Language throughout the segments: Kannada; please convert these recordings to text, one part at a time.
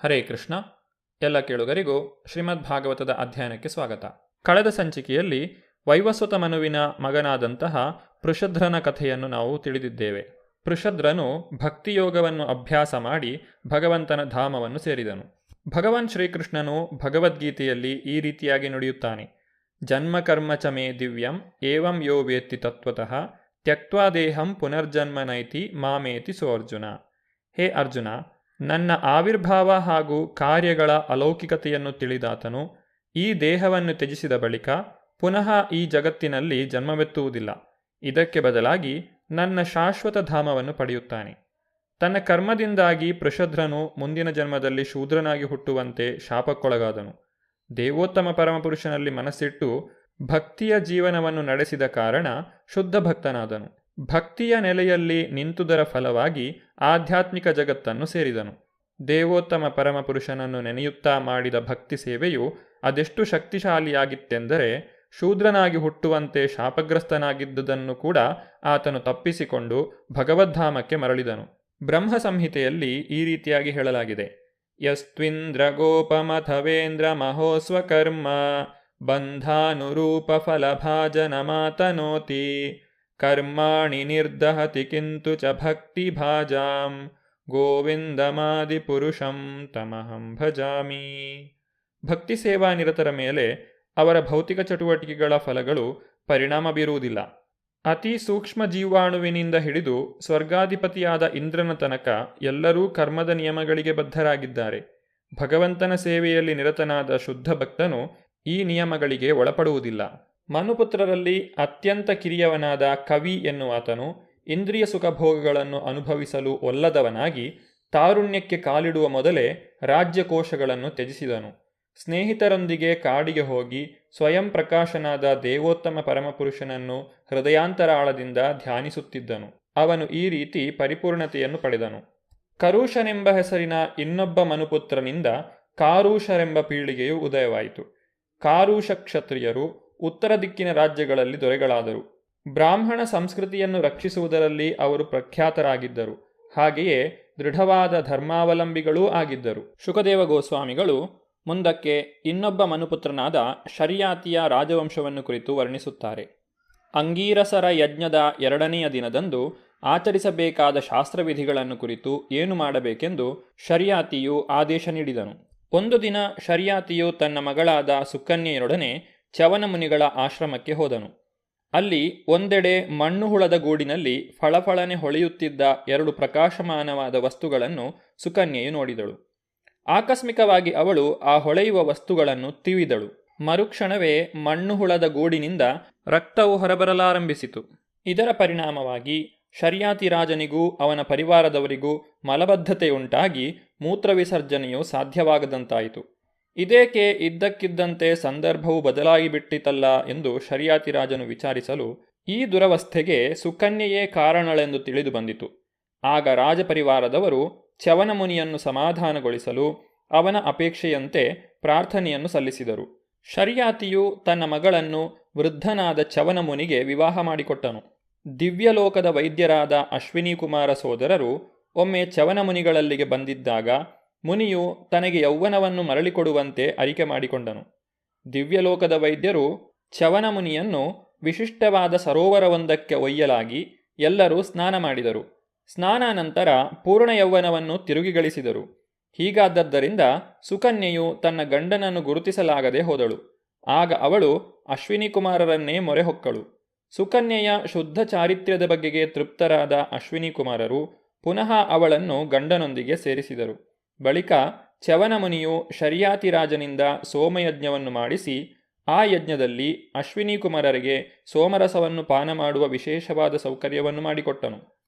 ಹರೇ ಕೃಷ್ಣ. ಎಲ್ಲ ಕೇಳುಗರಿಗೂ ಶ್ರೀಮದ್ ಭಾಗವತದ ಅಧ್ಯಯನಕ್ಕೆ ಸ್ವಾಗತ. ಕಳೆದ ಸಂಚಿಕೆಯಲ್ಲಿ ವೈವಸ್ವತ ಮನುವಿನ ಮಗನಾದಂತಹ ಪೃಷಧ್ರನ ಕಥೆಯನ್ನು ನಾವು ತಿಳಿದಿದ್ದೇವೆ. ಪೃಷಧ್ರನು ಭಕ್ತಿಯೋಗವನ್ನು ಅಭ್ಯಾಸ ಮಾಡಿ ಭಗವಂತನ ಧಾಮವನ್ನು ಸೇರಿದನು. ಭಗವಾನ್ ಶ್ರೀಕೃಷ್ಣನು ಭಗವದ್ಗೀತೆಯಲ್ಲಿ ಈ ರೀತಿಯಾಗಿ ನುಡಿಯುತ್ತಾನೆ: ಜನ್ಮಕರ್ಮ ಚ ಮೇ ದಿವ್ಯಂ ಏವಂ ಯೋ ವೇತ್ತಿ ತತ್ವತಃ ತ್ಯಕ್ತ್ವಾ ದೇಹಂ ಪುನರ್ಜನ್ಮ ನೈತಿ ಮಾಮೇತಿ ಸೋರ್ಜುನ. ಹೇ ಅರ್ಜುನ, ನನ್ನ ಆವಿರ್ಭಾವ ಹಾಗೂ ಕಾರ್ಯಗಳ ಅಲೌಕಿಕತೆಯನ್ನು ತಿಳಿದಾತನು ಈ ದೇಹವನ್ನು ತ್ಯಜಿಸಿದ ಬಳಿಕ ಪುನಃ ಈ ಜಗತ್ತಿನಲ್ಲಿ ಜನ್ಮವೆತ್ತುವುದಿಲ್ಲ. ಇದಕ್ಕೆ ಬದಲಾಗಿ ನನ್ನ ಶಾಶ್ವತ ಧಾಮವನ್ನು ಪಡೆಯುತ್ತಾನೆ. ತನ್ನ ಕರ್ಮದಿಂದಾಗಿ ಪೃಷಧ್ರನು ಮುಂದಿನ ಜನ್ಮದಲ್ಲಿ ಶೂದ್ರನಾಗಿ ಹುಟ್ಟುವಂತೆ ಶಾಪಕ್ಕೊಳಗಾದನು. ದೇವೋತ್ತಮ ಪರಮಪುರುಷನಲ್ಲಿ ಮನಸ್ಸಿಟ್ಟು ಭಕ್ತಿಯ ಜೀವನವನ್ನು ನಡೆಸಿದ ಕಾರಣ ಶುದ್ಧ ಭಕ್ತನಾದನು. ಭಕ್ತಿಯ ನೆಲೆಯಲ್ಲಿ ನಿಂತುದರ ಫಲವಾಗಿ ಆಧ್ಯಾತ್ಮಿಕ ಜಗತ್ತನ್ನು ಸೇರಿದನು. ದೇವೋತ್ತಮ ಪರಮಪುರುಷನನ್ನು ನೆನೆಯುತ್ತಾ ಮಾಡಿದ ಭಕ್ತಿ ಸೇವೆಯು ಅದೆಷ್ಟು ಶಕ್ತಿಶಾಲಿಯಾಗಿತ್ತೆಂದರೆ ಶೂದ್ರನಾಗಿ ಹುಟ್ಟುವಂತೆ ಶಾಪಗ್ರಸ್ತನಾಗಿದ್ದುದನ್ನು ಕೂಡ ಆತನು ತಪ್ಪಿಸಿಕೊಂಡು ಭಗವದ್ಧಾಮಕ್ಕೆ ಮರಳಿದನು. ಬ್ರಹ್ಮ ಸಂಹಿತೆಯಲ್ಲಿ ಈ ರೀತಿಯಾಗಿ ಹೇಳಲಾಗಿದೆ: ಯಸ್ತ್ವಿಂದ್ರ ಗೋಪಮಥವೇಂದ್ರ ಮಹೋಸ್ವಕರ್ಮ ಬಂಧಾನುರೂಪ ಫಲಭಾಜನ ಮಾತನೋತಿ ಕರ್ಮಾಣಿ ನಿರ್ದಹತಿ ಕಿಂತು ಚ ಭಕ್ತಿ ಭಾಜಾಂ ಗೋವಿಂದಮಾದಿ ಪುರುಷಂ ತಮಹಂ ಭಜಾಮಿ. ಭಕ್ತಿ ಸೇವಾ ನಿರತರ ಮೇಲೆ ಅವರ ಭೌತಿಕ ಚಟುವಟಿಕೆಗಳ ಫಲಗಳು ಪರಿಣಾಮ ಬೀರುವುದಿಲ್ಲ. ಅತಿ ಸೂಕ್ಷ್ಮ ಜೀವಾಣುವಿನಿಂದ ಹಿಡಿದು ಸ್ವರ್ಗಾಧಿಪತಿಯಾದ ಇಂದ್ರನ ತನಕ ಎಲ್ಲರೂ ಕರ್ಮದ ನಿಯಮಗಳಿಗೆ ಬದ್ಧರಾಗಿದ್ದಾರೆ. ಭಗವಂತನ ಸೇವೆಯಲ್ಲಿ ನಿರತನಾದ ಶುದ್ಧ ಭಕ್ತನು ಈ ನಿಯಮಗಳಿಗೆ ಒಳಪಡುವುದಿಲ್ಲ. ಮನುಪುತ್ರರಲ್ಲಿ ಅತ್ಯಂತ ಕಿರಿಯವನಾದ ಕವಿ ಎನ್ನುವಾತನು ಇಂದ್ರಿಯ ಸುಖಭೋಗಗಳನ್ನು ಅನುಭವಿಸಲು ಒಲ್ಲದವನಾಗಿ ತಾರುಣ್ಯಕ್ಕೆ ಕಾಲಿಡುವ ಮೊದಲೇ ರಾಜ್ಯಕೋಶಗಳನ್ನು ತ್ಯಜಿಸಿದನು. ಸ್ನೇಹಿತರೊಂದಿಗೆ ಕಾಡಿಗೆ ಹೋಗಿ ಸ್ವಯಂ ಪ್ರಕಾಶನಾದ ದೇವೋತ್ತಮ ಪರಮಪುರುಷನನ್ನು ಹೃದಯಾಂತರಾಳದಿಂದ ಧ್ಯಾನಿಸುತ್ತಿದ್ದನು. ಅವನು ಈ ರೀತಿ ಪರಿಪೂರ್ಣತೆಯನ್ನು ಪಡೆದನು. ಕರುಷನೆಂಬ ಹೆಸರಿನ ಇನ್ನೊಬ್ಬ ಮನುಪುತ್ರನಿಂದ ಕಾರುಷರೆಂಬ ಪೀಳಿಗೆಯು ಉದಯವಾಯಿತು. ಕಾರುಷ ಕ್ಷತ್ರಿಯರು ಉತ್ತರ ದಿಕ್ಕಿನ ರಾಜ್ಯಗಳಲ್ಲಿ ದೊರೆಗಳಾದರು. ಬ್ರಾಹ್ಮಣ ಸಂಸ್ಕೃತಿಯನ್ನು ರಕ್ಷಿಸುವುದರಲ್ಲಿ ಅವರು ಪ್ರಖ್ಯಾತರಾಗಿದ್ದರು. ಹಾಗೆಯೇ ದೃಢವಾದ ಧರ್ಮಾವಲಂಬಿಗಳೂ ಆಗಿದ್ದರು. ಶುಕದೇವ ಗೋಸ್ವಾಮಿಗಳು ಮುಂದಕ್ಕೆ ಇನ್ನೊಬ್ಬ ಮನುಪುತ್ರನಾದ ಶರ್ಯಾತಿಯ ರಾಜವಂಶವನ್ನು ಕುರಿತು ವರ್ಣಿಸುತ್ತಾರೆ. ಅಂಗೀರಸರ ಯಜ್ಞದ 2ನೆಯ ದಿನದಂದು ಆಚರಿಸಬೇಕಾದ ಶಾಸ್ತ್ರವಿಧಿಗಳನ್ನು ಕುರಿತು ಏನು ಮಾಡಬೇಕೆಂದು ಶರ್ಯಾತಿಯು ಆದೇಶ ನೀಡಿದನು. ಒಂದು ದಿನ ಶರ್ಯಾತಿಯು ತನ್ನ ಮಗಳಾದ ಸುಕನ್ಯೆಯರೊಡನೆ ಚ್ಯವನ ಮುನಿಗಳ ಆಶ್ರಮಕ್ಕೆ ಹೋದನು. ಅಲ್ಲಿ ಒಂದೆಡೆ ಮಣ್ಣುಹುಳದ ಗೂಡಿನಲ್ಲಿ ಫಳಫಳನೆ ಹೊಳೆಯುತ್ತಿದ್ದ 2 ಪ್ರಕಾಶಮಾನವಾದ ವಸ್ತುಗಳನ್ನು ಸುಕನ್ಯೆಯು ನೋಡಿದಳು. ಆಕಸ್ಮಿಕವಾಗಿ ಅವಳು ಆ ಹೊಳೆಯುವ ವಸ್ತುಗಳನ್ನು ತಿವಿದಳು. ಮರುಕ್ಷಣವೇ ಮಣ್ಣುಹುಳದ ಗೂಡಿನಿಂದ ರಕ್ತವು ಹೊರಬರಲಾರಂಭಿಸಿತು. ಇದರ ಪರಿಣಾಮವಾಗಿ ಶರ್ಯಾತಿ ರಾಜನಿಗೂ ಅವನ ಪರಿವಾರದವರಿಗೂ ಮಲಬದ್ಧತೆಯುಂಟಾಗಿ ಮೂತ್ರ ವಿಸರ್ಜನೆಯು ಸಾಧ್ಯವಾಗದಂತಾಯಿತು. ಇದೇಕೆ ಇದ್ದಕ್ಕಿದ್ದಂತೆ ಸಂದರ್ಭವು ಬದಲಾಗಿಬಿಟ್ಟಿತಲ್ಲ ಎಂದು ಶರ್ಯಾತಿ ರಾಜನು ವಿಚಾರಿಸಲು ಈ ದುರವಸ್ಥೆಗೆ ಸುಕನ್ಯೆಯೇ ಕಾರಣಳೆಂದು ತಿಳಿದು ಬಂದಿತು. ಆಗ ರಾಜಪರಿವಾರದವರು ಚ್ಯವನ ಮುನಿಯನ್ನು ಸಮಾಧಾನಗೊಳಿಸಲು ಅವನ ಅಪೇಕ್ಷೆಯಂತೆ ಪ್ರಾರ್ಥನೆಯನ್ನು ಸಲ್ಲಿಸಿದರು. ಶರ್ಯಾತಿಯು ತನ್ನ ಮಗಳನ್ನು ವೃದ್ಧನಾದ ಚ್ಯವನ ಮುನಿಗೆ ವಿವಾಹ ಮಾಡಿಕೊಟ್ಟನು. ದಿವ್ಯಲೋಕದ ವೈದ್ಯರಾದ ಅಶ್ವಿನಿ ಕುಮಾರ ಸೋದರರು ಒಮ್ಮೆ ಚ್ಯವನ ಮುನಿಗಳಲ್ಲಿಗೆ ಬಂದಿದ್ದಾಗ ಮುನಿಯು ತನಗೆ ಯೌವನವನ್ನು ಮರಳಿಕೊಡುವಂತೆ ಅರಿಕೆ ಮಾಡಿಕೊಂಡನು. ದಿವ್ಯಲೋಕದ ವೈದ್ಯರು ಚ್ಯವನ ಮುನಿಯನ್ನು ವಿಶಿಷ್ಟವಾದ ಸರೋವರವೊಂದಕ್ಕೆ ಒಯ್ಯಲಾಗಿ ಎಲ್ಲರೂ ಸ್ನಾನ ಮಾಡಿದರು. ಸ್ನಾನಾನಂತರ ಪೂರ್ಣ ಯೌವನವನ್ನು ತಿರುಗಿ ಗಳಿಸಿದರು. ಹೀಗಾದದ್ದರಿಂದ ಸುಕನ್ಯೆಯು ತನ್ನ ಗಂಡನನ್ನು ಗುರುತಿಸಲಾಗದೆ ಹೋದಳು. ಆಗ ಅವಳು ಅಶ್ವಿನಿ ಕುಮಾರರನ್ನೇ ಮೊರೆ ಹೊಕ್ಕಳು. ಸುಕನ್ಯೆಯ ಶುದ್ಧ ಚಾರಿತ್ರ್ಯದ ಬಗೆಗೆ ತೃಪ್ತರಾದ ಅಶ್ವಿನಿ ಕುಮಾರರು ಪುನಃ ಅವಳನ್ನು ಗಂಡನೊಂದಿಗೆ ಸೇರಿಸಿದರು. ಬಳಿಕ ಚ್ಯವನ ಮುನಿಯು ಶರ್ಯಾತಿ ರಾಜನಿಂದ ಸೋಮಯಜ್ಞವನ್ನು ಮಾಡಿಸಿ ಆ ಯಜ್ಞದಲ್ಲಿ ಅಶ್ವಿನಿ ಕುಮಾರರಿಗೆ ಸೋಮರಸವನ್ನು ಪಾನ ಮಾಡುವ ವಿಶೇಷವಾದ ಸೌಕರ್ಯವನ್ನು ಮಾಡಿಕೊಟ್ಟನು.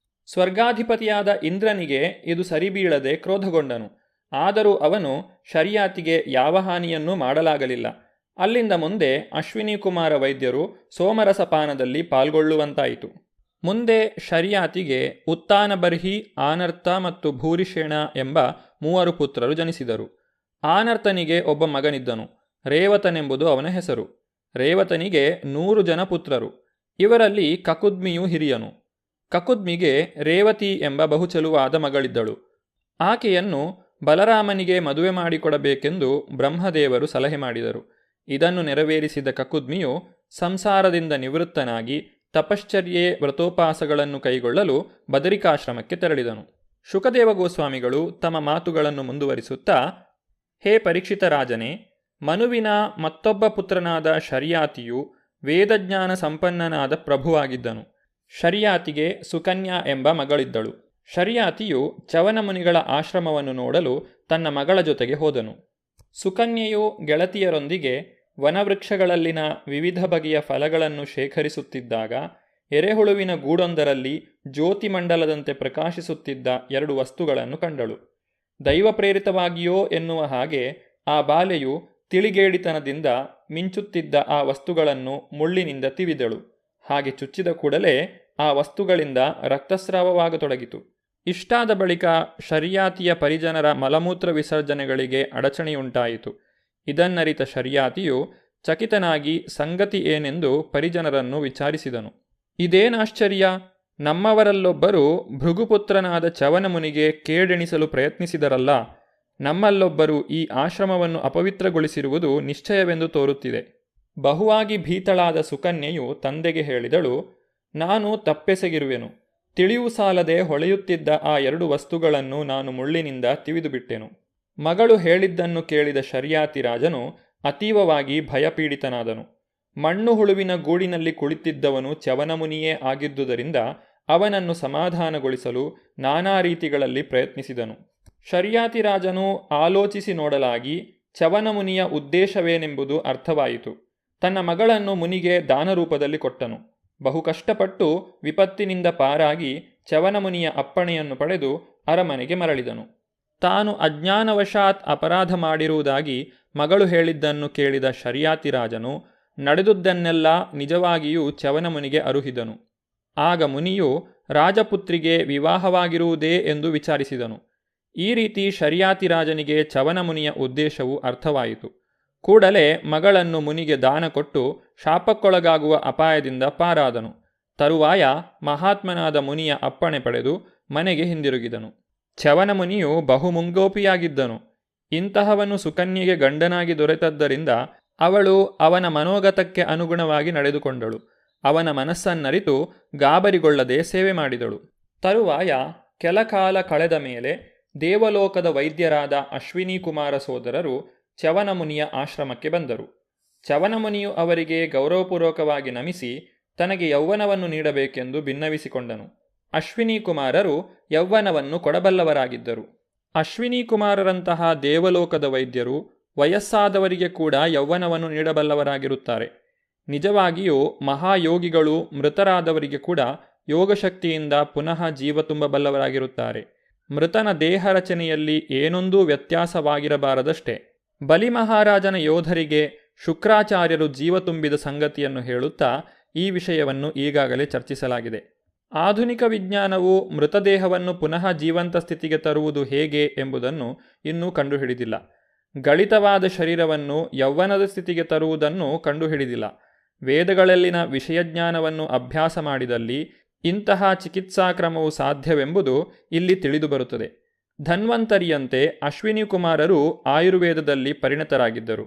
ಸ್ವರ್ಗಾಧಿಪತಿಯಾದ ಇಂದ್ರನಿಗೆ ಇದು ಸರಿಬೀಳದೆ ಕ್ರೋಧಗೊಂಡನು. ಆದರೂ ಅವನು ಶರ್ಯಾತಿಗೆ ಯಾವ ಹಾನಿಯನ್ನೂ ಮಾಡಲಾಗಲಿಲ್ಲ. ಅಲ್ಲಿಂದ ಮುಂದೆ ಅಶ್ವಿನಿ ಕುಮಾರ ವೈದ್ಯರು ಸೋಮರಸ ಪಾನದಲ್ಲಿ ಪಾಲ್ಗೊಳ್ಳುವಂತಾಯಿತು. ಮುಂದೆ ಶರ್ಯಾತಿಗೆ ಉತ್ತಾನಬರ್ಹಿ, ಆನರ್ತ ಮತ್ತು ಭೂರಿಷೇಣ ಎಂಬ 3 ಪುತ್ರರು ಜನಿಸಿದರು. ಆನರ್ತನಿಗೆ ಒಬ್ಬ ಮಗನಿದ್ದನು. ರೇವತನೆಂಬುದು ಅವನ ಹೆಸರು. ರೇವತನಿಗೆ 100 ಜನ ಪುತ್ರರು. ಇವರಲ್ಲಿ ಕಕುದ್ಮಿಯು ಹಿರಿಯನು. ಕಕುದ್ಮಿಗೆ ರೇವತಿ ಎಂಬ ಬಹುಚಲುವಾದ ಮಗಳಿದ್ದಳು. ಆಕೆಯನ್ನು ಬಲರಾಮನಿಗೆ ಮದುವೆ ಮಾಡಿಕೊಡಬೇಕೆಂದು ಬ್ರಹ್ಮದೇವರು ಸಲಹೆ ಮಾಡಿದರು. ಇದನ್ನು ನೆರವೇರಿಸಿದ ಕಕುದ್ಮಿಯು ಸಂಸಾರದಿಂದ ನಿವೃತ್ತನಾಗಿ ತಪಶ್ಚರ್ಯೆ ವ್ರತೋಪಾಸಗಳನ್ನು ಕೈಗೊಳ್ಳಲು ಬದರಿಕಾಶ್ರಮಕ್ಕೆ ತೆರಳಿದನು. ಶುಕದೇವ ಗೋಸ್ವಾಮಿಗಳು ತಮ್ಮ ಮಾತುಗಳನ್ನು ಮುಂದುವರಿಸುತ್ತಾ, ಹೇ ಪರೀಕ್ಷಿತ ರಾಜನೇ, ಮನುವಿನ ಮತ್ತೊಬ್ಬ ಪುತ್ರನಾದ ಶರ್ಯಾತಿಯು ವೇದಜ್ಞಾನ ಸಂಪನ್ನನಾದ ಪ್ರಭುವಾಗಿದ್ದನು. ಶರ್ಯಾತಿಗೆ ಸುಕನ್ಯಾ ಎಂಬ ಮಗಳಿದ್ದಳು. ಶರ್ಯಾತಿಯು ಚವನ ಮುನಿಗಳ ಆಶ್ರಮವನ್ನು ನೋಡಲು ತನ್ನ ಮಗಳ ಜೊತೆಗೆ ಹೋದನು. ಸುಕನ್ಯೆಯು ಗೆಳತಿಯರೊಂದಿಗೆ ವನವೃಕ್ಷಗಳಲ್ಲಿನ ವಿವಿಧ ಬಗೆಯ ಫಲಗಳನ್ನು ಶೇಖರಿಸುತ್ತಿದ್ದಾಗ ಎರೆಹುಳುವಿನ ಗೂಡೊಂದರಲ್ಲಿ ಜ್ಯೋತಿಮಂಡಲದಂತೆ ಪ್ರಕಾಶಿಸುತ್ತಿದ್ದ 2 ವಸ್ತುಗಳನ್ನು ಕಂಡಳು. ದೈವಪ್ರೇರಿತವಾಗಿಯೋ ಎನ್ನುವ ಹಾಗೆ ಆ ಬಾಲೆಯು ತಿಳಿಗೇಡಿತನದಿಂದ ಮಿಂಚುತ್ತಿದ್ದ ಆ ವಸ್ತುಗಳನ್ನು ಮುಳ್ಳಿನಿಂದ ತಿವಿದಳು. ಹಾಗೆ ಚುಚ್ಚಿದ ಕೂಡಲೇ ಆ ವಸ್ತುಗಳಿಂದ ರಕ್ತಸ್ರಾವವಾಗತೊಡಗಿತು. ಇಷ್ಟಾದ ಬಳಿಕ ಶರ್ಯಾತಿಯ ಪರಿಜನರ ಮಲಮೂತ್ರ ವಿಸರ್ಜನೆಗಳಿಗೆ ಅಡಚಣೆಯುಂಟಾಯಿತು. ಇದನ್ನರಿತ ಶರ್ಯಾತಿಯು ಚಕಿತನಾಗಿ ಸಂಗತಿ ಏನೆಂದು ಪರಿಜನರನ್ನು ವಿಚಾರಿಸಿದನು. ಇದೇನಾಶ್ಚರ್ಯ, ನಮ್ಮವರಲ್ಲೊಬ್ಬರು ಭೃಗುಪುತ್ರನಾದ ಚವನ ಮುನಿಗೆ ಕೇಡೆಣಿಸಲು ಪ್ರಯತ್ನಿಸಿದರಲ್ಲ, ನಮ್ಮಲ್ಲೊಬ್ಬರು ಈ ಆಶ್ರಮವನ್ನು ಅಪವಿತ್ರಗೊಳಿಸಿರುವುದು ನಿಶ್ಚಯವೆಂದು ತೋರುತ್ತಿದೆ. ಬಹುವಾಗಿ ಭೀತಳಾದ ಸುಕನ್ಯೆಯು ತಂದೆಗೆ ಹೇಳಿದಳು, ನಾನು ತಪ್ಪೆಸಗಿರುವೆನು. ತಿಳಿಯೂ ಸಾಲದೆ ಹೊಳೆಯುತ್ತಿದ್ದ ಆ 2 ವಸ್ತುಗಳನ್ನು ನಾನು ಮುಳ್ಳಿನಿಂದ ತಿವಿದುಬಿಟ್ಟೆನು. ಮಗಳು ಹೇಳಿದ್ದನ್ನು ಕೇಳಿದ ಶರ್ಯಾತಿ ರಾಜನು ಅತೀವವಾಗಿ ಭಯಪೀಡಿತನಾದನು. ಮಣ್ಣು ಹುಳುವಿನ ಗೂಡಿನಲ್ಲಿ ಕುಳಿತಿದ್ದವನು ಚವನಮುನಿಯೇ ಆಗಿದ್ದುದರಿಂದ ಅವನನ್ನು ಸಮಾಧಾನಗೊಳಿಸಲು ನಾನಾ ರೀತಿಗಳಲ್ಲಿ ಪ್ರಯತ್ನಿಸಿದನು. ಶರ್ಯಾತಿ ರಾಜನು ಆಲೋಚಿಸಿ ನೋಡಲಾಗಿ ಚವನಮುನಿಯ ಉದ್ದೇಶವೇನೆಂಬುದು ಅರ್ಥವಾಯಿತು. ತನ್ನ ಮಗಳನ್ನು ಮುನಿಗೆ ದಾನರೂಪದಲ್ಲಿ ಕೊಟ್ಟನು. ಬಹು ಕಷ್ಟಪಟ್ಟು ವಿಪತ್ತಿನಿಂದ ಪಾರಾಗಿ ಚವನಮುನಿಯ ಅಪ್ಪಣೆಯನ್ನು ಪಡೆದು ಅರಮನೆಗೆ ಮರಳಿದನು. ತಾನು ಅಜ್ಞಾನವಶಾತ್ ಅಪರಾಧ ಮಾಡಿರುವುದಾಗಿ ಮಗಳು ಹೇಳಿದ್ದನ್ನು ಕೇಳಿದ ಶರ್ಯಾತಿ ರಾಜನು ನಡೆದುದನ್ನೆಲ್ಲ ನಿಜವಾಗಿಯೂ ಚವನಮುನಿಗೆ ಅರುಹಿದನು. ಆಗ ಮುನಿಯು ರಾಜಪುತ್ರಿಗೆ ವಿವಾಹವಾಗಿರುವುದೇ ಎಂದು ವಿಚಾರಿಸಿದನು. ಈ ರೀತಿ ಶರ್ಯಾತಿ ರಾಜನಿಗೆ ಚವನಮುನಿಯ ಉದ್ದೇಶವು ಅರ್ಥವಾಯಿತು. ಕೂಡಲೇ ಮಗಳನ್ನು ಮುನಿಗೆ ದಾನ ಕೊಟ್ಟು ಶಾಪಕ್ಕೊಳಗಾಗುವ ಅಪಾಯದಿಂದ ಪಾರಾದನು. ತರುವಾಯ ಮಹಾತ್ಮನಾದ ಮುನಿಯ ಅಪ್ಪಣೆ ಪಡೆದು ಮನೆಗೆ ಹಿಂದಿರುಗಿದನು. ಚವನಮುನಿಯು ಬಹುಮುಂಗೋಪಿಯಾಗಿದ್ದನು. ಇಂತಹವನು ಸುಕನ್ಯೆಗೆ ಗಂಡನಾಗಿ ದೊರೆತದ್ದರಿಂದ ಅವಳು ಅವನ ಮನೋಗತಕ್ಕೆ ಅನುಗುಣವಾಗಿ ನಡೆದುಕೊಂಡಳು. ಅವನ ಮನಸ್ಸನ್ನರಿತು ಗಾಬರಿಗೊಳ್ಳದೆ ಸೇವೆ ಮಾಡಿದಳು. ತರುವಾಯ ಕೆಲಕಾಲ ಕಳೆದ ಮೇಲೆ ದೇವಲೋಕದ ವೈದ್ಯರಾದ ಅಶ್ವಿನಿ ಕುಮಾರ ಸೋದರರು ಚವನಮುನಿಯ ಆಶ್ರಮಕ್ಕೆ ಬಂದರು. ಚವನಮುನಿಯು ಅವರಿಗೆ ಗೌರವಪೂರ್ವಕವಾಗಿ ನಮಿಸಿ ತನಗೆ ಯೌವನವನ್ನು ನೀಡಬೇಕೆಂದು ಭಿನ್ನವಿಸಿಕೊಂಡನು. ಅಶ್ವಿನಿ ಕುಮಾರರು ಯೌವನವನ್ನು ಕೊಡಬಲ್ಲವರಾಗಿದ್ದರು. ಅಶ್ವಿನಿ ಕುಮಾರರಂತಹ ದೇವಲೋಕದ ವೈದ್ಯರು ವಯಸ್ಸಾದವರಿಗೆ ಕೂಡ ಯೌವನವನ್ನು ನೀಡಬಲ್ಲವರಾಗಿರುತ್ತಾರೆ. ನಿಜವಾಗಿಯೂ ಮಹಾಯೋಗಿಗಳು ಮೃತರಾದವರಿಗೆ ಕೂಡ ಯೋಗಶಕ್ತಿಯಿಂದ ಪುನಃ ಜೀವ ತುಂಬಬಲ್ಲವರಾಗಿರುತ್ತಾರೆ. ಮೃತನ ದೇಹ ರಚನೆಯಲ್ಲಿ ಏನೊಂದೂ ವ್ಯತ್ಯಾಸವಾಗಿರಬಾರದಷ್ಟೇ. ಬಲಿ ಮಹಾರಾಜನ ಯೋಧರಿಗೆ ಶುಕ್ರಾಚಾರ್ಯರು ಜೀವ ತುಂಬಿದ ಸಂಗತಿಯನ್ನು ಹೇಳುತ್ತಾ ಈ ವಿಷಯವನ್ನು ಈಗಾಗಲೇ ಚರ್ಚಿಸಲಾಗಿದೆ. ಆಧುನಿಕ ವಿಜ್ಞಾನವು ಮೃತದೇಹವನ್ನು ಪುನಃ ಜೀವಂತ ಸ್ಥಿತಿಗೆ ತರುವುದು ಹೇಗೆ ಎಂಬುದನ್ನು ಇನ್ನೂ ಕಂಡುಹಿಡಿದಿಲ್ಲ. ಗಳಿತವಾದ ಶರೀರವನ್ನು ಯೌವನದ ಸ್ಥಿತಿಗೆ ತರುವುದನ್ನು ಕಂಡುಹಿಡಿದಿಲ್ಲ. ವೇದಗಳಲ್ಲಿನ ವಿಷಯಜ್ಞಾನವನ್ನು ಅಭ್ಯಾಸ ಮಾಡಿದಲ್ಲಿ ಇಂತಹ ಚಿಕಿತ್ಸಾಕ್ರಮವು ಸಾಧ್ಯವೆಂಬುದು ಇಲ್ಲಿ ತಿಳಿದುಬರುತ್ತದೆ. ಧನ್ವಂತರಿಯಂತೆ ಅಶ್ವಿನಿ ಕುಮಾರರು ಆಯುರ್ವೇದದಲ್ಲಿ ಪರಿಣತರಾಗಿದ್ದರು.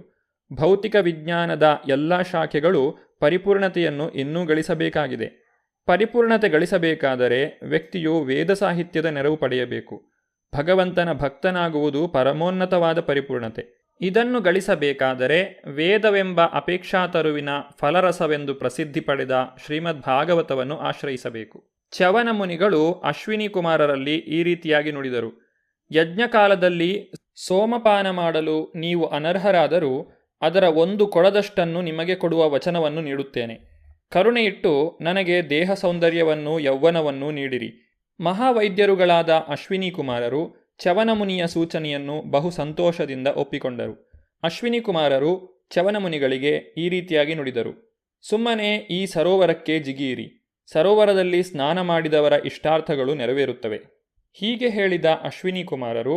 ಭೌತಿಕ ವಿಜ್ಞಾನದ ಎಲ್ಲ ಶಾಖೆಗಳು ಪರಿಪೂರ್ಣತೆಯನ್ನು ಇನ್ನೂ ಗಳಿಸಬೇಕಾಗಿದೆ. ಪರಿಪೂರ್ಣತೆ ಗಳಿಸಬೇಕಾದರೆ ವ್ಯಕ್ತಿಯು ವೇದ ಸಾಹಿತ್ಯದ ನೆರವು ಪಡೆಯಬೇಕು. ಭಗವಂತನ ಭಕ್ತನಾಗುವುದು ಪರಮೋನ್ನತವಾದ ಪರಿಪೂರ್ಣತೆ. ಇದನ್ನು ಗಳಿಸಬೇಕಾದರೆ ವೇದವೆಂಬ ಅಪೇಕ್ಷಾತರುವಿನ ಫಲರಸವೆಂದು ಪ್ರಸಿದ್ಧಿ ಪಡೆದ ಶ್ರೀಮದ್ ಭಾಗವತವನ್ನು ಆಶ್ರಯಿಸಬೇಕು. ಚವನ ಮುನಿಗಳು ಅಶ್ವಿನಿ ಕುಮಾರರಲ್ಲಿ ಈ ರೀತಿಯಾಗಿ ನುಡಿದರು: ಯಜ್ಞಕಾಲದಲ್ಲಿ ಸೋಮಪಾನ ಮಾಡಲು ನೀವು ಅನರ್ಹರಾದರೂ ಅದರ 1 ಕೊಡದಷ್ಟನ್ನು ನಿಮಗೆ ಕೊಡುವ ವಚನವನ್ನು ನೀಡುತ್ತೇನೆ. ಕರುಣೆಯಿಟ್ಟು ನನಗೆ ದೇಹ ಸೌಂದರ್ಯವನ್ನು ಯೌವನವನ್ನು ನೀಡಿರಿ. ಮಹಾವೈದ್ಯರುಗಳಾದ ಅಶ್ವಿನಿ ಕುಮಾರರು ಚವನಮುನಿಯ ಸೂಚನೆಯನ್ನು ಬಹು ಸಂತೋಷದಿಂದ ಒಪ್ಪಿಕೊಂಡರು. ಅಶ್ವಿನಿ ಕುಮಾರರು ಚವನಮುನಿಗಳಿಗೆ ಈ ರೀತಿಯಾಗಿ ನುಡಿದರು: ಸುಮ್ಮನೆ ಈ ಸರೋವರಕ್ಕೆ ಜಿಗಿಯಿರಿ. ಸರೋವರದಲ್ಲಿ ಸ್ನಾನ ಮಾಡಿದವರ ಇಷ್ಟಾರ್ಥಗಳು ನೆರವೇರುತ್ತವೆ. ಹೀಗೆ ಹೇಳಿದ ಅಶ್ವಿನಿ ಕುಮಾರರು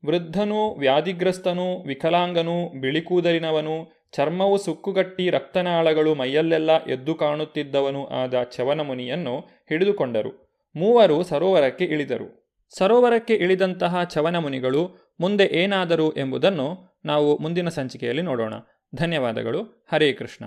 ವೃದ್ಧನೂ ವ್ಯಾಧಿಗ್ರಸ್ತನೂ ವಿಕಲಾಂಗನೂ ಬಿಳಿಕೂದಲಿನವನು ಚರ್ಮವು ಸುಕ್ಕುಗಟ್ಟಿ ರಕ್ತನಾಳಗಳು ಮೈಯಲ್ಲೆಲ್ಲ ಎದ್ದು ಕಾಣುತ್ತಿದ್ದವನು ಆದ ಚವನಮುನಿಯನ್ನು ಹಿಡಿದುಕೊಂಡರು. 3 ಸರೋವರಕ್ಕೆ ಇಳಿದರು. ಸರೋವರಕ್ಕೆ ಇಳಿದಂತಹ ಚವನಮುನಿಗಳು ಮುಂದೆ ಏನಾದರು ಎಂಬುದನ್ನು ನಾವು ಮುಂದಿನ ಸಂಚಿಕೆಯಲ್ಲಿ ನೋಡೋಣ. ಧನ್ಯವಾದಗಳು. ಹರೇ ಕೃಷ್ಣ.